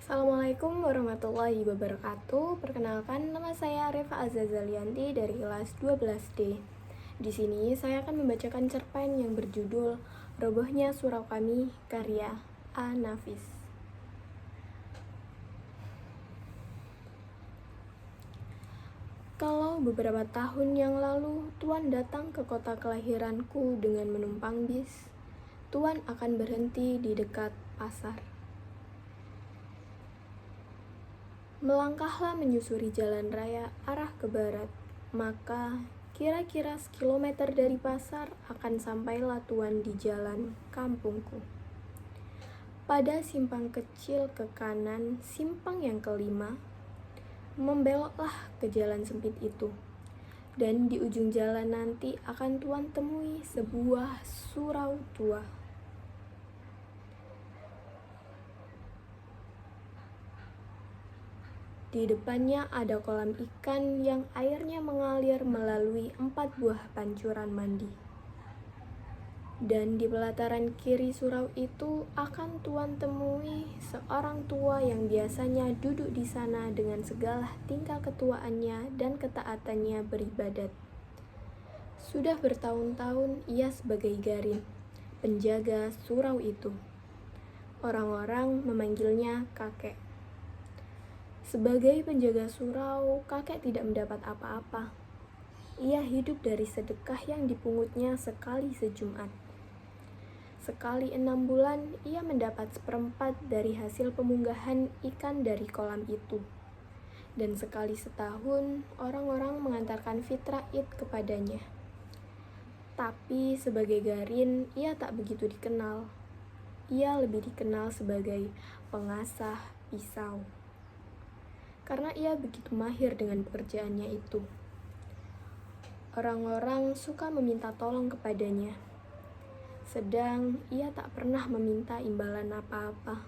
Assalamualaikum warahmatullahi wabarakatuh. Perkenalkan, nama saya Reva Azazalianti dari kelas 12D. Di sini saya akan membacakan cerpen yang berjudul Robohnya Surau Kami karya A. Nafis. Kalau beberapa tahun yang lalu Tuan datang ke kota kelahiranku dengan menumpang bis, Tuan akan berhenti di dekat pasar. Melangkahlah menyusuri jalan raya arah ke barat, maka kira-kira sekilometer dari pasar akan sampailah Tuan di jalan kampungku. Pada simpang kecil ke kanan, simpang yang kelima, membeloklah ke jalan sempit itu. Dan di ujung jalan nanti akan Tuan temui sebuah surau tua. Di depannya ada kolam ikan yang airnya mengalir melalui 4 buah pancuran mandi. Dan di pelataran kiri surau itu akan Tuan temui seorang tua yang biasanya duduk di sana dengan segala tingkah ketuaannya dan ketaatannya beribadat. Sudah bertahun-tahun ia sebagai garin, penjaga surau itu. Orang-orang memanggilnya kakek. Sebagai penjaga surau, kakek tidak mendapat apa-apa. Ia hidup dari sedekah yang dipungutnya sekali sejumat. Sekali 6 bulan, ia mendapat 1/4 dari hasil pemunggahan ikan dari kolam itu. Dan sekali setahun, orang-orang mengantarkan fitrah Id kepadanya. Tapi sebagai garin, ia tak begitu dikenal. Ia lebih dikenal sebagai pengasah pisau. Karena ia begitu mahir dengan pekerjaannya itu. Orang-orang suka meminta tolong kepadanya, sedang ia tak pernah meminta imbalan apa-apa.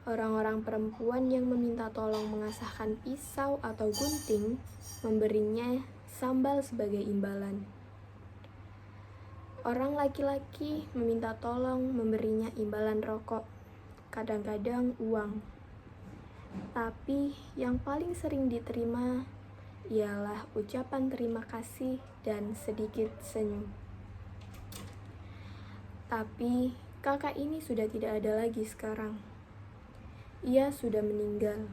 Orang-orang perempuan yang meminta tolong mengasahkan pisau atau gunting, memberinya sambal sebagai imbalan. Orang laki-laki meminta tolong memberinya imbalan rokok, kadang-kadang uang. Tapi yang paling sering diterima ialah ucapan terima kasih dan sedikit senyum. Tapi kakak ini sudah tidak ada lagi sekarang. Ia sudah meninggal.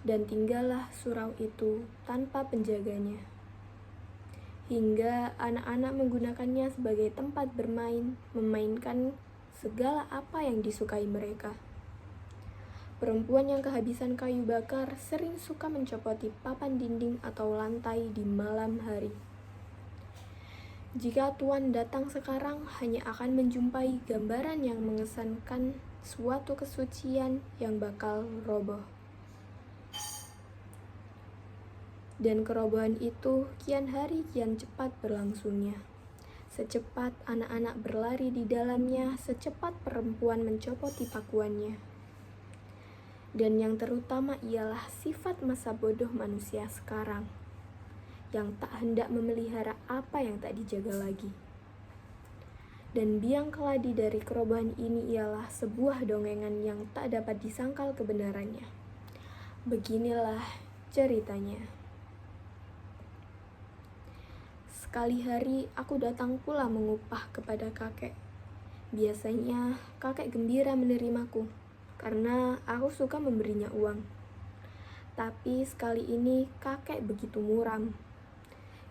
Dan tinggallah surau itu tanpa penjaganya. Hingga anak-anak menggunakannya sebagai tempat bermain, memainkan segala apa yang disukai mereka. Perempuan yang kehabisan kayu bakar sering suka mencopoti papan dinding atau lantai di malam hari. Jika Tuan datang sekarang, hanya akan menjumpai gambaran yang mengesankan suatu kesucian yang bakal roboh. Dan kerobohan itu kian hari kian cepat berlangsungnya. Secepat anak-anak berlari di dalamnya, secepat perempuan mencopoti pakuannya. Dan yang terutama ialah sifat masa bodoh manusia sekarang, yang tak hendak memelihara apa yang tak dijaga lagi. Dan biang keladi dari kerobohan ini ialah sebuah dongengan yang tak dapat disangkal kebenarannya. Beginilah ceritanya. Sekali hari aku datang pula mengupah kepada kakek. Biasanya kakek gembira menerimaku, karena aku suka memberinya uang. Tapi sekali ini kakek begitu muram.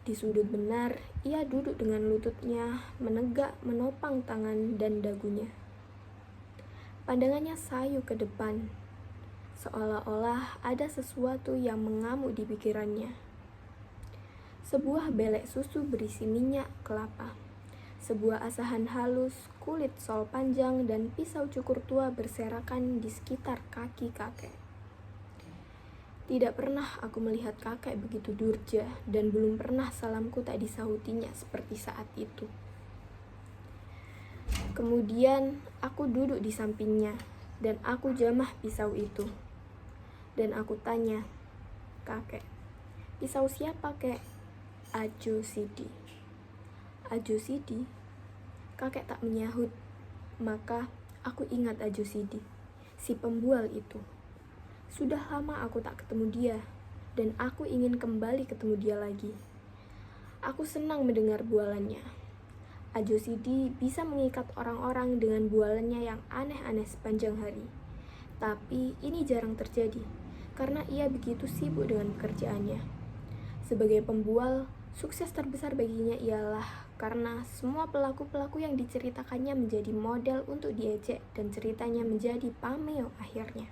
Di sudut benar, ia duduk dengan lututnya menegak menopang tangan dan dagunya. Pandangannya sayu ke depan, seolah-olah ada sesuatu yang mengamuk di pikirannya. Sebuah belek susu berisi minyak kelapa. Sebuah asahan halus, kulit sol panjang, dan pisau cukur tua berserakan di sekitar kaki kakek. Tidak pernah aku melihat kakek begitu durja, dan belum pernah salamku tak disahutinya seperti saat itu. Kemudian aku duduk di sampingnya, dan aku jamah pisau itu. Dan aku tanya, "Kakek, pisau siapa, kek?" "Ajo Sidi." "Ajo Sidi?" Kakek tak menyahut. Maka aku ingat Ajo Sidi. Si pembual itu. Sudah lama aku tak ketemu dia, dan aku ingin kembali ketemu dia lagi. Aku senang mendengar bualannya. Ajo Sidi bisa mengikat orang-orang dengan bualannya yang aneh-aneh sepanjang hari. Tapi ini jarang terjadi, karena ia begitu sibuk dengan pekerjaannya. Sebagai pembual, sukses terbesar baginya ialah karena semua pelaku-pelaku yang diceritakannya menjadi model untuk diejek dan ceritanya menjadi pameo akhirnya.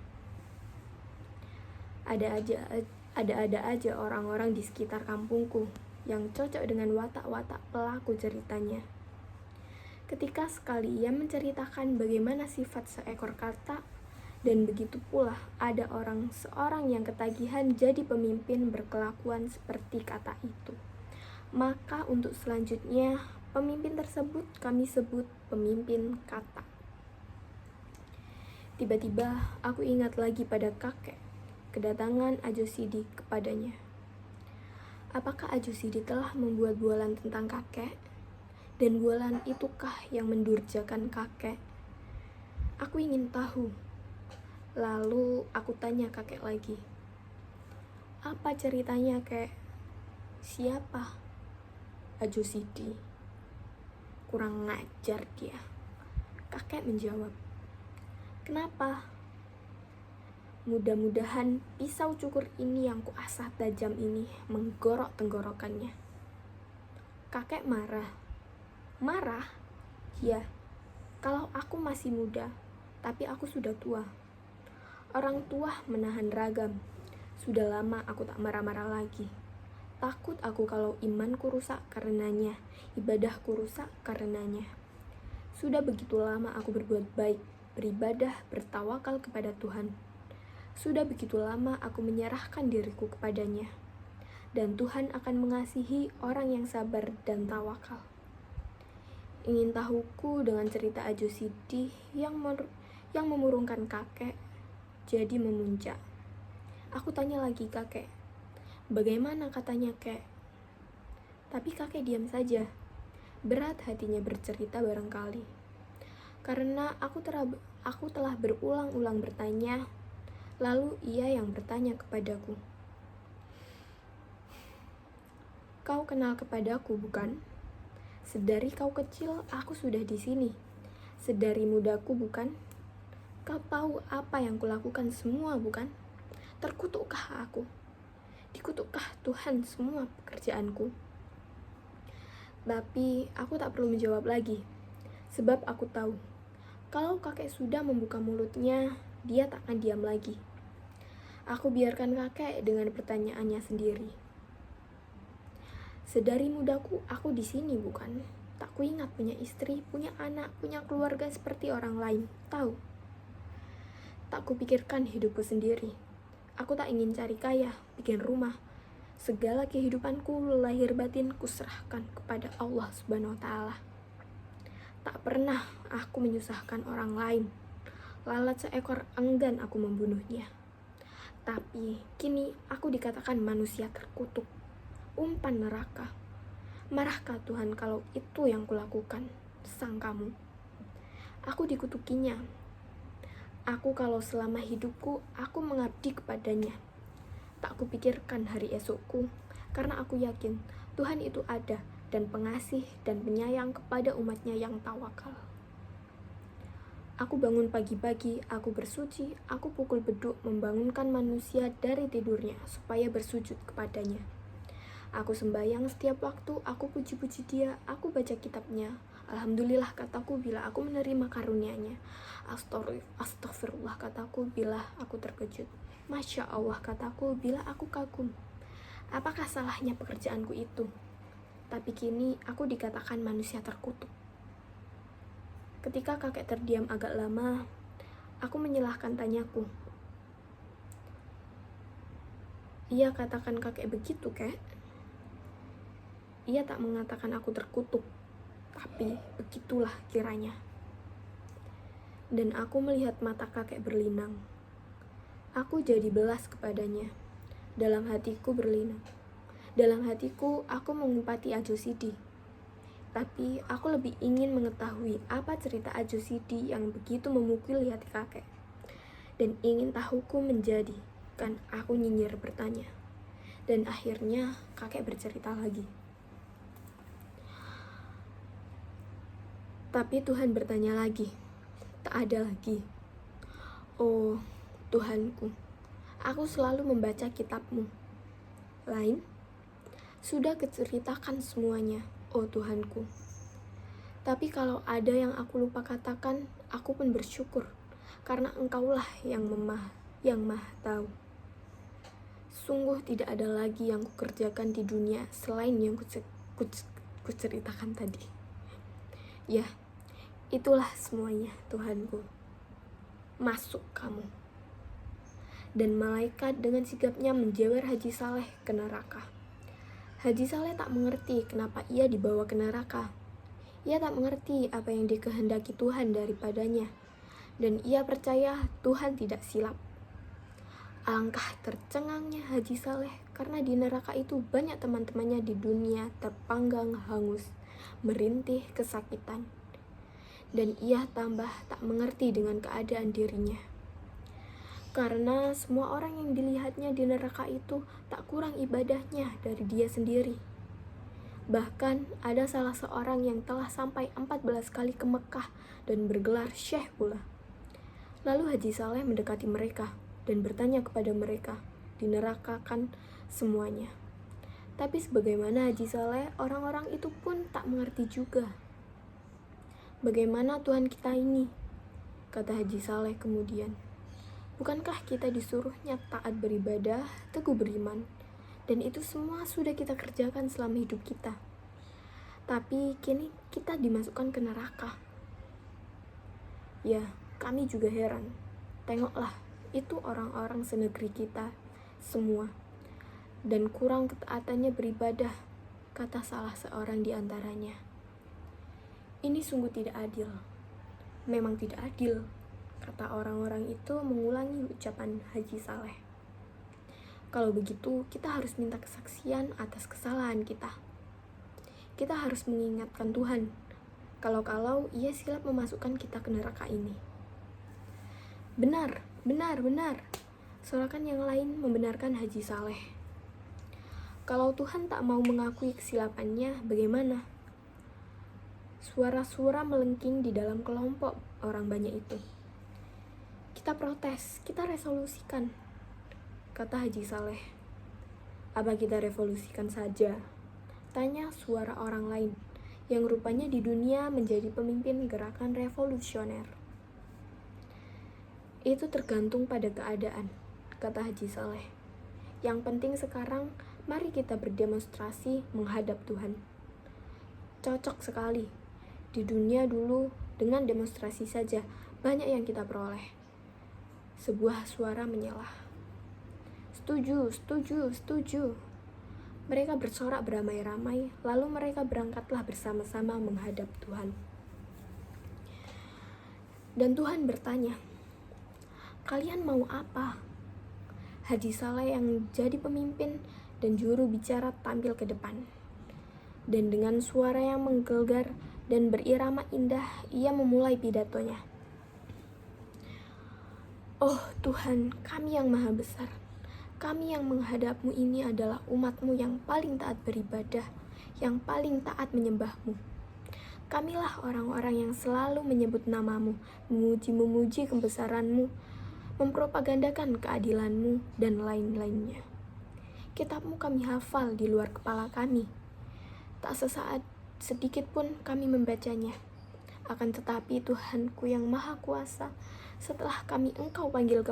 Ada aja orang-orang di sekitar kampungku yang cocok dengan watak-watak pelaku ceritanya. Ketika sekali ia menceritakan bagaimana sifat seekor kata, dan begitu pula ada seorang yang ketagihan jadi pemimpin berkelakuan seperti kata itu. Maka untuk selanjutnya, pemimpin tersebut kami sebut pemimpin kata. Tiba-tiba aku ingat lagi pada kakek, kedatangan Ajo Sidi kepadanya. Apakah Ajo Sidi telah membuat bualan tentang kakek? Dan bualan itukah yang mendurjakan kakek? Aku ingin tahu. Lalu aku tanya kakek lagi. Apa ceritanya, kek? Siapa? Ajo Sidi. Kurang ngajar dia. Kakek menjawab. Kenapa? Mudah-mudahan pisau cukur ini yang kuasah tajam ini menggorok tenggorokannya. Kakek marah. Marah? Ya, kalau aku masih muda, tapi aku sudah tua. Orang tua menahan ragam. Sudah lama aku tak marah-marah lagi. Takut aku kalau imanku rusak karenanya, ibadahku rusak karenanya. Sudah begitu lama aku berbuat baik, beribadah, bertawakal kepada Tuhan. Sudah begitu lama aku menyerahkan diriku kepadanya. Dan Tuhan akan mengasihi orang yang sabar dan tawakal. Ingin tahuku dengan cerita Ajo Sidi yang memurungkan kakek jadi memuncak. Aku tanya lagi kakek, bagaimana katanya kek? Tapi kakek diam saja. Berat hatinya bercerita barangkali. Karena aku telah berulang-ulang bertanya, lalu ia yang bertanya kepadaku. Kau kenal kepadaku, bukan? Sedari kau kecil, aku sudah di sini. Sedari mudaku, bukan? Kau tahu apa yang kulakukan semua, bukan? Terkutukkah aku? Dikutukkah Tuhan semua pekerjaanku? Tapi aku tak perlu menjawab lagi, sebab aku tahu, kalau kakek sudah membuka mulutnya, dia tak akan diam lagi. Aku biarkan kakek dengan pertanyaannya sendiri. Sedari mudaku, aku di sini, bukan? Tak kuingat punya istri, punya anak, punya keluarga seperti orang lain, tahu? Tak kupikirkan hidupku sendiri. Aku tak ingin cari kaya, bikin rumah. Segala kehidupanku lahir batin kuserahkan kepada Allah Subhanahu wa Ta'ala. Tak pernah aku menyusahkan orang lain. Lalat seekor enggan aku membunuhnya. Tapi kini aku dikatakan manusia terkutuk, umpan neraka. Marahkah Tuhan kalau itu yang kulakukan? Sangkamu. Aku dikutukinya. Aku kalau selama hidupku, aku mengabdi kepadanya. Tak kupikirkan hari esokku, karena aku yakin Tuhan itu ada dan pengasih dan penyayang kepada umatnya yang tawakal. Aku bangun pagi-pagi, aku bersuci, aku pukul beduk membangunkan manusia dari tidurnya supaya bersujud kepadanya. Aku sembahyang setiap waktu, aku puji-puji dia, aku baca kitabnya. Alhamdulillah kataku bila aku menerima karunia-Nya. Astagfirullah kataku bila aku terkejut. Masya Allah kataku bila aku kagum. Apakah salahnya pekerjaanku itu? Tapi kini aku dikatakan manusia terkutuk. Ketika kakek terdiam agak lama, aku menyilahkan tanyaku. Ia katakan kakek begitu, kek? Ia tak mengatakan aku terkutuk, tapi begitulah kiranya. Dan aku melihat mata kakek berlinang. Aku jadi belas kepadanya. Dalam hatiku berlinang. Dalam hatiku, aku mengumpati Ajo Sidi. Tapi aku lebih ingin mengetahui apa cerita Ajo Sidi yang begitu memukuli hati kakek. dan ingin tahuku menjadikan aku nyinyir bertanya. Dan akhirnya kakek bercerita lagi. Tapi Tuhan bertanya lagi. Tak ada lagi. Oh, Tuhanku, aku selalu membaca kitab-Mu. Lain, sudah keceritakan semuanya, oh Tuhanku. Tapi kalau ada yang aku lupa katakan, aku pun bersyukur, karena Engkaulah yang maha tahu. Sungguh tidak ada lagi yang kukerjakan di dunia selain yang kuceritakan tadi. Ya, itulah semuanya, Tuhanku. Masuk kamu. Dan malaikat dengan sigapnya menjewer Haji Saleh ke neraka. Haji Saleh tak mengerti kenapa ia dibawa ke neraka. Ia tak mengerti apa yang dikehendaki Tuhan daripadanya. Dan ia percaya Tuhan tidak silap. Alangkah tercengangnya Haji Saleh karena di neraka itu banyak teman-temannya di dunia terpanggang hangus, merintih kesakitan. Dan ia tambah tak mengerti dengan keadaan dirinya. Karena semua orang yang dilihatnya di neraka itu tak kurang ibadahnya dari dia sendiri. Bahkan ada salah seorang yang telah sampai 14 kali ke Mekah dan bergelar syekh pula. Lalu Haji Saleh mendekati mereka dan bertanya kepada mereka, dinerakakan semuanya. Tapi sebagaimana Haji Saleh, orang-orang itu pun tak mengerti juga. Bagaimana Tuhan kita ini? Kata Haji Saleh kemudian. Bukankah kita disuruhnya taat beribadah, teguh beriman, dan itu semua sudah kita kerjakan selama hidup kita. Tapi kini kita dimasukkan ke neraka. Ya, kami juga heran. Tengoklah, itu orang-orang senegeri kita semua. Dan kurang ketaatannya beribadah, kata salah seorang di antaranya. Ini sungguh tidak adil. Memang tidak adil, kata orang-orang itu mengulangi ucapan Haji Saleh. Kalau begitu, kita harus minta kesaksian atas kesalahan kita. Kita harus mengingatkan Tuhan, kalau-kalau ia silap memasukkan kita ke neraka ini. Benar, benar, benar. Sorakan yang lain membenarkan Haji Saleh. Kalau Tuhan tak mau mengakui kesilapannya, bagaimana? Suara-suara melengking di dalam kelompok orang banyak itu. Kita protes, kita resolusikan, kata Haji Saleh. Apa kita revolusikan saja? Tanya suara orang lain, yang rupanya di dunia menjadi pemimpin gerakan revolusioner. Itu tergantung pada keadaan, kata Haji Saleh. Yang penting sekarang, mari kita berdemonstrasi menghadap Tuhan. Cocok sekali. Di dunia dulu, dengan demonstrasi saja, banyak yang kita peroleh. Sebuah suara menyalah. Setuju, setuju, setuju. Mereka bersorak beramai-ramai, lalu mereka berangkatlah bersama-sama menghadap Tuhan. Dan Tuhan bertanya, kalian mau apa? Haji Saleh yang jadi pemimpin dan juru bicara tampil ke depan. Dan dengan suara yang menggelegar dan berirama indah, ia memulai pidatonya. Oh Tuhan, kami yang maha besar. Kami yang menghadap-Mu ini adalah umat-Mu yang paling taat beribadah, yang paling taat menyembah-Mu. Kamilah orang-orang yang selalu menyebut nama-Mu, memuji-memuji kebesaran-Mu, mempropagandakan keadilan-Mu, dan lain-lainnya. Kitab-Mu kami hafal di luar kepala kami. Tak sesaat sedikit pun kami membacanya. Akan tetapi Tuhanku yang maha kuasa, setelah kami Engkau panggil kemari,